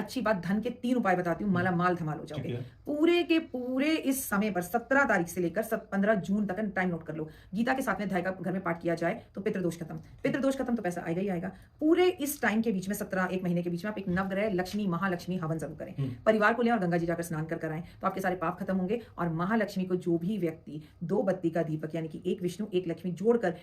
अच्छी बात, धन के 3 उपाय बताती हूँ, माला माल धमाल हो जाओगे। पूरे के पूरे इस समय पर 17 तारीख से लेकर 15 जून तक टाइम नोट कर लो। गीता के 7वें अध्याय का घर में पाठ किया जाए तो पितृदोष खत्म, पितृदोष खत्म तो पैसा आएगा ही आएगा। पूरे इस टाइम के बीच में 17 एक महीने के बीच में आप एक नवग्रह लक्ष्मी महालक्ष्मी हवन जरूर करें। परिवार को लें और गंगा जी जाकर स्नान कर आएं तो आपके सारे पाप खत्म होंगे। और महालक्ष्मी को जो भी व्यक्ति 2 बत्ती का दीपक यानी कि एक विष्णु एक लक्ष्मी जोड़कर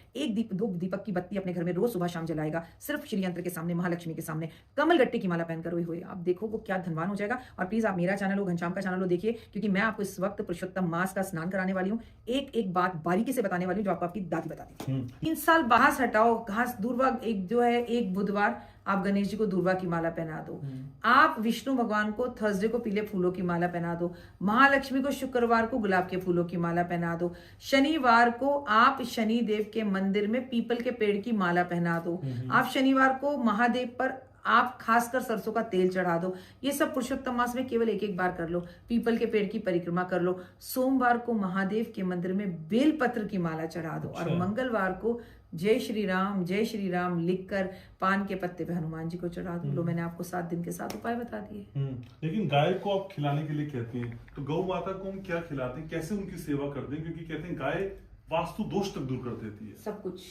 2 दीपक की बत्ती अपने घर में रोज सुबह शाम जलाएगा, सिर्फ श्री यंत्र के सामने, महालक्ष्मी के सामने, कमल गट्टे की माला पहनकर रोए हुए, आप देखो वो क्या धनवान हो जाएगा। और प्लीज आप मेरा चैनल हो, घनश्याम का चैनल हो, देखिए, क्योंकि मैं आपको इस वक्त पुरुषोत्तम मास का स्नान कराने वाली हूँ। एक एक बात बारीकी से बताने वाली हूँ जो आपको आपकी दादी बताती थी। 3 साल घास हटाओ, घास दूर्वा, एक जो है एक बुधवार आप गणेश जी को दूर्वा की माला पहना दो, आप विष्णु भगवान को थर्सडे को पीले फूलों की माला पहना दो, महालक्ष्मी को शुक्रवार को गुलाब के फूलों की माला पहना दो, शनिवार को आप शनि देव के मंदिर में पीपल के पेड़ की माला पहना दो, आप शनिवार को महादेव पर आप खासकर सरसों का तेल चढ़ा दो। ये सब पुरुषोत्तम मास में केवल एक बार कर लो। पीपल के पेड़ की परिक्रमा कर लो। सोमवार को महादेव के मंदिर में बेलपत्र की माला चढ़ा दो। और मंगलवार को जय श्री राम लिखकर पान के पत्ते पे हनुमान जी को चढ़ा दो। लो, मैंने आपको 7 दिन के 7 उपाय बता दिए। लेकिन गाय को आप खिलाने के लिए कहती हैं, तो गौ माता को हम क्या खिलाते हैं, कैसे उनकी सेवा करते हैं? क्योंकि कहते हैं गाय वास्तु दोष तक दूर कर देती है। सब कुछ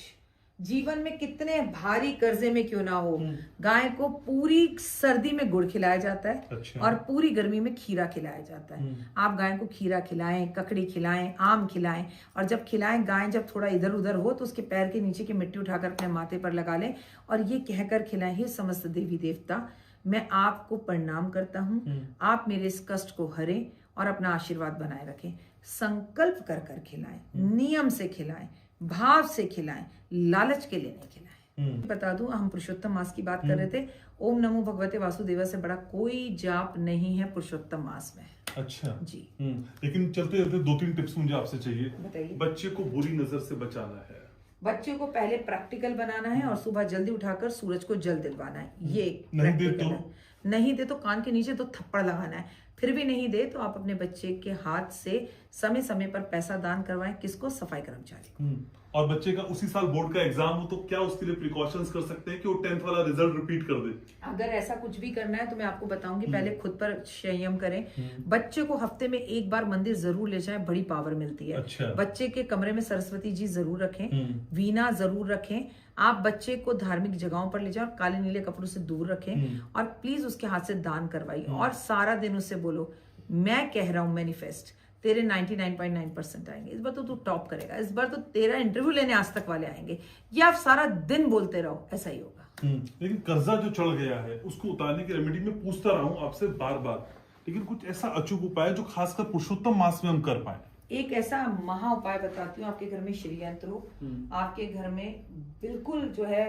जीवन में कितने भारी कर्जे में क्यों ना हो, गाय को पूरी सर्दी में गुड़ खिलाया जाता है। अच्छा। और पूरी गर्मी में खीरा खिलाया जाता है। आप गाय को खीरा खिलाएं, ककड़ी खिलाएं, आम खिलाएं। और जब खिलाएं, गाय जब थोड़ा इधर उधर हो तो उसके पैर के नीचे की मिट्टी उठाकर अपने माथे पर लगा लें और ये कहकर खिलाएं, हे समस्त देवी देवता, मैं आपको प्रणाम करता हूँ, आप मेरे इस कष्ट को हरें और अपना आशीर्वाद बनाए रखें। संकल्प कर कर खिलाएं, नियम से खिलाएं, भाव से खिलाएं, लालच के लिए नहीं खिलाएं। बता दूं, हम पुरुषोत्तम मास की बात कर रहे थे। ओम नमो भगवते वासुदेवा से बड़ा कोई जाप नहीं है पुरुषोत्तम मास में। अच्छा जी। लेकिन चलते चलते 2-3 टिप्स मुझे आपसे चाहिए। बताइए। बच्चे को बुरी नजर से बचाना है। बच्चे को पहले प्रैक्टिकल बनाना है और सुबह जल्दी उठाकर सूरज को जल दिलवाना है। ये नहीं दे तो कान के नीचे तो थप्पड़ लगाना है। फिर भी नहीं दे तो आप अपने बच्चे के हाथ से समय समय पर पैसा दान करवाएं। किसको? सफाई कर्मचारी को। और बच्चे का उसी साल बोर्ड का एग्जाम हो तो क्या उसके लिए प्रिकॉशंस कर सकते हैं कि वो 10th वाला रिजल्ट रिपीट कर दे? अगर ऐसा कुछ भी करना है तो मैं आपको बताऊंगी, पहले खुद पर संयम करें। बच्चे को हफ्ते में 1 बार मंदिर जरूर ले जाएं, बड़ी पावर मिलती है। अच्छा। बच्चे के कमरे में सरस्वती जी जरूर रखें, वीणा जरूर रखें। आप बच्चे को धार्मिक जगहों पर ले जाओ, काले नीले कपड़ों से दूर रखें और प्लीज उसके हाथ से दान करवाइए। और सारा दिन उससे बोलो, मैं कह रहा हूं मैनिफेस्ट, तेरे 99.9% आएंगे। इस बार तो तू टॉप करेगा, इस बार तो तेरा इंटरव्यू लेने आज तक वाले आएंगे। ये आप सारा दिन बोलते रहो, ऐसा ही होगा। लेकिन कर्जा जो चढ़ गया है उसको उतारने की रेमेडी में पूछता रहा हूं आपसे बार बार, लेकिन कुछ ऐसा अचूक उपाय जो खासकर पुरुषोत्तम मास में हम कर पाए। एक ऐसा महा उपाय बताती हूँ। आपके घर में श्री यंत्र हो, आपके घर में बिल्कुल जो है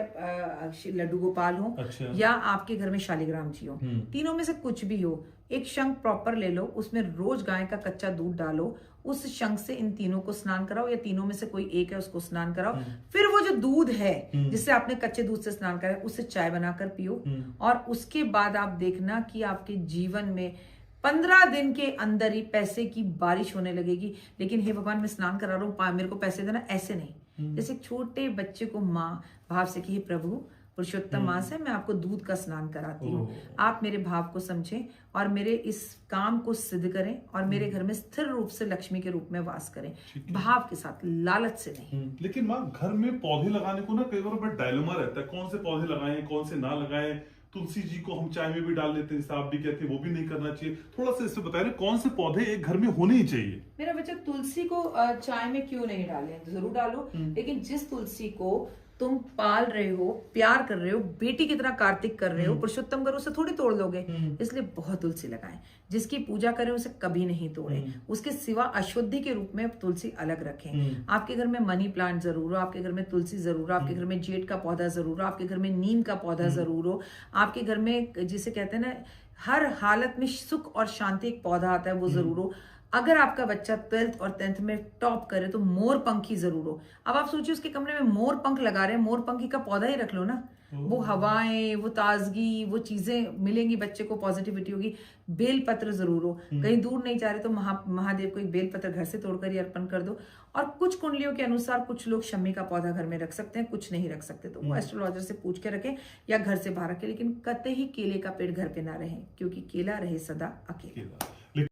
लड्डू गोपाल हो। अच्छा। या आपके घर में शालिग्राम जी हो, तीनों में से कुछ भी हो, एक शंख प्रॉपर ले लो, उसमें रोज गाय का कच्चा दूध डालो, उस शंख से इन तीनों को स्नान कराओ, या तीनों में से कोई एक है उसको स्नान कराओ। फिर वो जो दूध है जिससे आपने कच्चे दूध से स्नान कराया, उससे चाय बनाकर पियो। और उसके बाद आप देखना कि आपके जीवन में 15 दिन के अंदर ही पैसे की बारिश होने लगेगी। लेकिन हे भगवान, मैं स्नान करा रहा हूँ, मेरे को पैसे देना, ऐसे नहीं। जैसे छोटे बच्चे को माँ भाव से कि हे प्रभु, पुरुषोत्तम मास है, मैं आपको दूध का स्नान कराती हूँ, आप मेरे भाव को समझें और मेरे इस काम को सिद्ध करें और मेरे घर में स्थिर रूप से लक्ष्मी के रूप में वास करें, भाव के साथ, लालच से नहीं। लेकिन माँ, घर में पौधे लगाने को ना कई बार बड़ा डायलेमा रहता है, कौन से पौधे लगाएं, कौन से ना लगाएं। तुलसी जी को हम चाय में भी डाल लेते हैं, जैसे आप भी कहते हैं, वो भी नहीं करना चाहिए। थोड़ा सा इससे बताइए, कौन से पौधे एक घर में होने ही चाहिए? मेरा बच्चा, तुलसी को चाय में क्यों नहीं डालें? जरूर डालो, लेकिन जिस तुलसी को तुम पाल रहे हो, प्यार कर रहे हो, बेटी की तरह कार्तिक कर रहे हो, पुरुषोत्तम करो, उसे थोड़ी तोड़ लोगे। इसलिए बहुत तुलसी लगाएं। जिसकी पूजा करें उसे कभी नहीं तोड़ें। उसके सिवा अशुद्धि के रूप में तुलसी अलग रखें। आपके घर में मनी प्लांट जरूर हो, आपके घर में तुलसी जरूर हो, आपके घर में जेड का पौधा जरूर हो, आपके घर में नीम का पौधा जरूर हो, आपके घर में जिसे कहते हैं ना, हर हालत में सुख और शांति एक पौधा आता है, वो जरूर हो। अगर आपका बच्चा 12th और 10th में टॉप करे तो मोर पंखी जरूर हो। अब आप सोचिए, उसके कमरे में मोर पंख लगा रहे हैं, मोर पंखी का पौधा ही रख लो ना। वो हवाएं, वो ताजगी, वो चीजें मिलेंगी, बच्चे को पॉजिटिविटी होगी। बेलपत्र जरूर हो, कहीं दूर नहीं जा रहे तो महादेव को एक बेलपत्र घर से तोड़कर ही अर्पण कर दो। और कुछ कुंडलियों के अनुसार कुछ लोग शमी का पौधा घर में रख सकते हैं, कुछ नहीं रख सकते, तो वो एस्ट्रोलॉजर से पूछ के रखें या घर से बाहर रखें, लेकिन कतई ही केले का पेड़ घर पे ना रहे, क्योंकि केला रहे सदा अकेला।